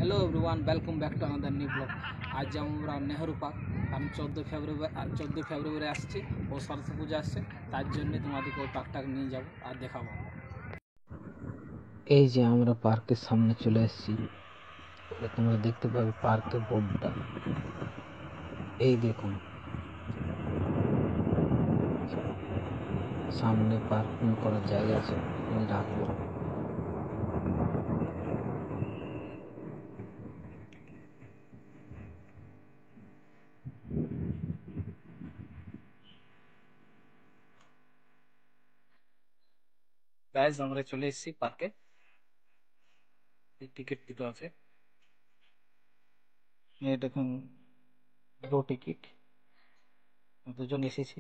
Hello everyone, welcome back to another new blog. আজ আমরা Nehru park, কারণ 14 ফেব্রুয়ারি আসছে ও সরস্বতী পূজা আসছে, তার জন্য তোমাদেরকে ওই পার্কটাকে নিয়ে যাবো আর দেখাবো। এই যে আমরা পার্কের সামনে চলে এসেছি, তোমরা দেখতে পাবে পার্কের বোর্ডটা। এই দেখুন, সামনে পার্কিং করার জায়গা আছে, রাখবো। গাইজ, আমরা চলে এসেছি পার্কে। টিকিট দুটো আছে, এই দেখুন, দুটো টিকিট, দুজন এসেছি।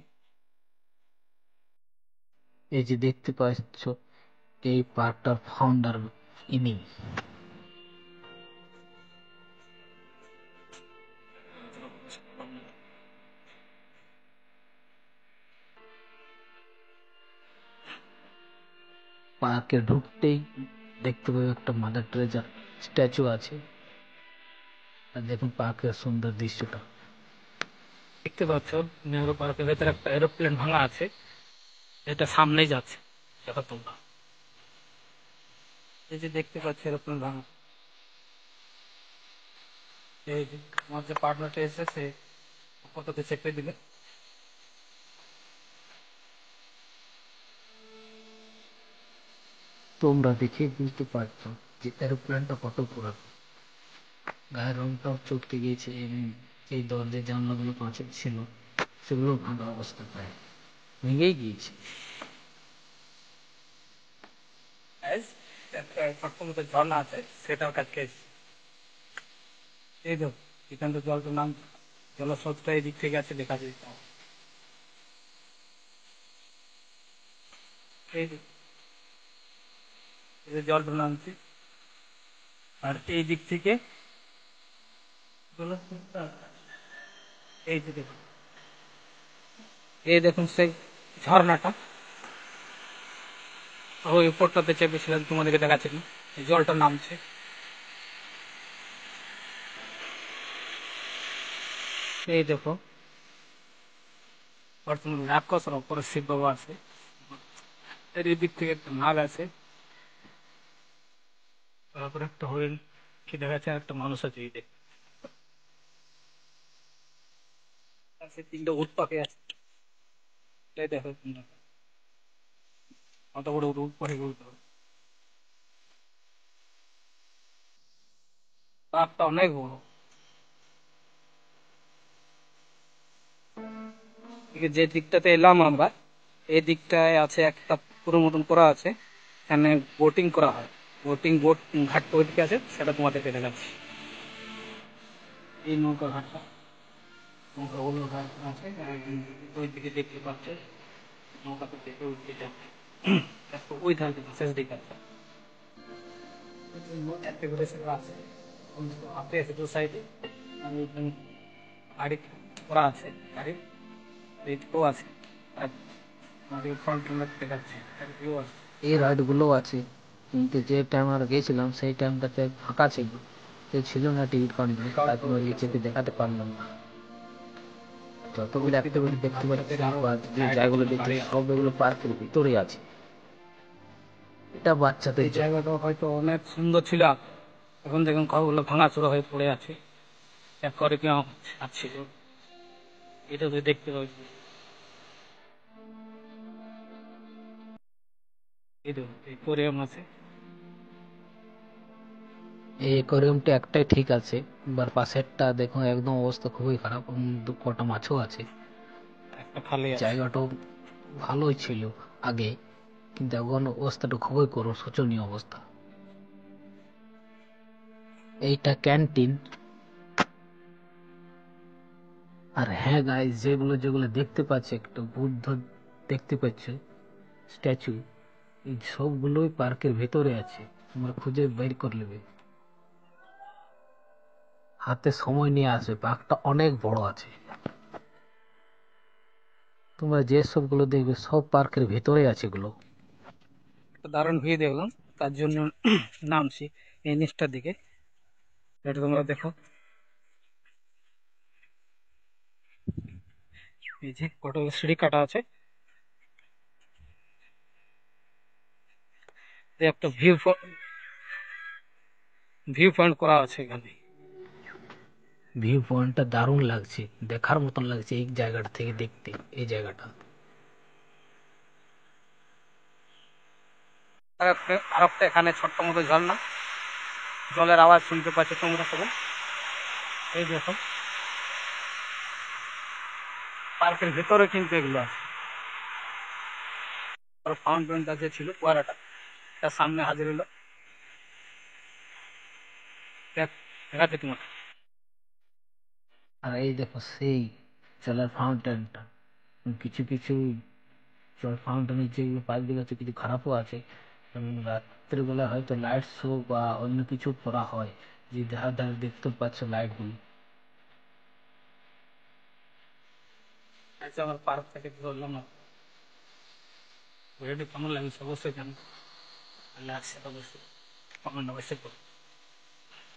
এই যে দেখতে পাচ্ছ, এই পার্কটার ফাউন্ডার ইনি। পার্কে ঢুকতেই দেখতে পাবে একটা মাদার টেরেসার স্ট্যাচু আছে। আর দেখুন পার্কের সুন্দর দৃশ্যটা দেখতে পাচ্ছ। নেহরু পার্কের ভেতরে একটা এরোপ্লেন ভাঙা আছে, এটা সামনেই যাচ্ছে। দেখো তোমরা, এই যে দেখতে পাচ্ছ এরোপ্লেন ভাঙা। এই যে আমার যে পার্টনারটা এসেছে, ফটোতে চেপে দিলে তোমরা দেখে বুঝতে পারছো যে এরোপ্লেনটা কত পুরানো। গায়ের রংটাও চটকে গিয়েছে, এই দরজা জানলাগুলো কাঁচের ছিল, সেগুলো ভাঙা অবস্থা, প্রায় ভেঙেই গিয়েছে। একটা ঝর্ণা আছে, সেটাও কাছে এই দেখো, এখান থেকে জলটার নাম, জলস্রোতটা এই দিক থেকে আছে, দেখা যায়। এই যে জলটা নামছে, আর এই দিক থেকে জলস্রোতটা, এই যে দেখুন, এই দেখুন সেই ঝর্ণাটা, ওই উপরটাতে চেপেছিলাম, তোমাদেরকে দেখাচ্ছি না, এই জলটা নামছে। এই দেখো, বর্তমানে রাক্ষসের ওপরে শিব বাবা আছে, এর এই দিক থেকে একটা নাগ আছে, তারপরে একটা হরিণ কি দেখাচ্ছে, আর একটা মানুষ আছে। এই দেখো, সে তিনটা উট পাখি আছে। এই দেখো তোমরা, কত বড় উট পাখি বলতে হবে, পার্কটা অনেক বড়। যে দিকটাতে এলাম আমরা, এই দিকটায় আছে একটা পুরো মতন করা আছে, এখানে বোটিং করা হয়। বোট ঘাট ওইদিকে আছে, সেটা তোমাদেরকে দেখাচ্ছি। এই নৌকা ঘাটটা, নৌকাগুলোর ঘাট আছে, ওই দিকে দেখতে পাচ্ছে, নৌকাতে দেখে ওই দিকে যাচ্ছে। ওই ধার দিকে শেষ দিকে আছে, একটা করে সেটা আছে, হাতে আছে দু সাইডে, আর ওইখানে গাড়ি করা আছে, গাড়ি এইদিকেও আছে, আর ফ্রন্ট দেখাচ্ছে, এই রাইড গুলো আছে। কিন্তু যে টাইম আমরা গেছিলাম সেই টাইমটাতে ফাঁকা ছিল, কেউ ছিল না টিকিট কাউন্টারে, তাই তোমার চেপে দেখাতে পারলাম না। যতগুলো অ্যাক্টিভিটি দেখতে পাচ্ছি বা যে জায়গাগুলো দেখছি, সব এগুলো পার্কের ভিতরেই আছে। এটা বাচ্চাদের জায়গাটা হয়তো অনেক সুন্দর ছিল, এখন দেখুন ঘরগুলো ভাঙাচোরা হয়ে পড়ে আছে, এরপরে কি আছে, এটা তো দেখতে পাচ্ছি। এই তো অ্যাকোয়ারিয়াম আছে, এই অ্যাকোয়ারিয়ামটা একটাই ঠিক আছে, এবার পাশেরটা দেখুন একদম অবস্থা খুবই খারাপ, কটা মাছও আছে। একটা খালি জায়গাটাও ভালোই ছিল আগে, কিন্তু এখন অবস্থাটা খুবই করুণ, শোচনীয় অবস্থা। এইটা ক্যান্টিন। আর হ্যাঁ গাইস, যেগুলো যেগুলো দেখতে পাচ্ছ, একটা বুদ্ধ দেখতে পাচ্ছ স্ট্যাচু, এই সবগুলোই পার্কের ভেতরে আছে, তোমরা খুঁজে বের করে নেবে, হাতে সময় নিয়ে আসবে। পার্কটা অনেক বড় আছে, তোমরা যে সবগুলো দেখবে সব পার্কের ভেতরে আছে। এগুলো একটা দারুণ ভিউ দেখলাম, তার জন্য নামছি এই নিচটার দিকে। এটা তোমরা দেখো, এই যে কতগুলো সিঁড়ি কাটা আছে, একটা ভিউ পয়েন্ট করা আছে এখানে। ভিউ পয়েন্টটা দারুণ লাগছে, দেখার মতন লাগছে এই জায়গাটা থেকে দেখতে, এই জায়গাটা। আর একটা এখানে ছোট্ট মতো ঝর্ণা, জলের আওয়াজ শুনতে পাচ্ছ তোমরা সবাই। এই দেখো, পার্কের ভেতরে কিন্তু এগুলো আছে। আর ফাউন্টেনটা যে ছিল ফোয়ারাটা, তার সামনে হাজির হলো। দেখাচ্ছে তোমার। আর এই দেখো সেই জলের ফাউন্টেনটা, কিছু কিছু জল ফাউন্টেনের যেগুলো পাইপ দিয়ে আছে কিছু খারাপও আছে। রাত্রের বেলা হয়তো লাইট শো বা অন্য কিছু করা হয়, যে ধারে ধারে দেখতে পাচ্ছ লাইটগুলো। আচ্ছা, আমার পার্ক থেকে ধরলাম না, ভিডিওটি কেমন লাগছে অবশ্যই জানো। লাগছে অবশ্যই কমেন্ট অবশ্যই করো।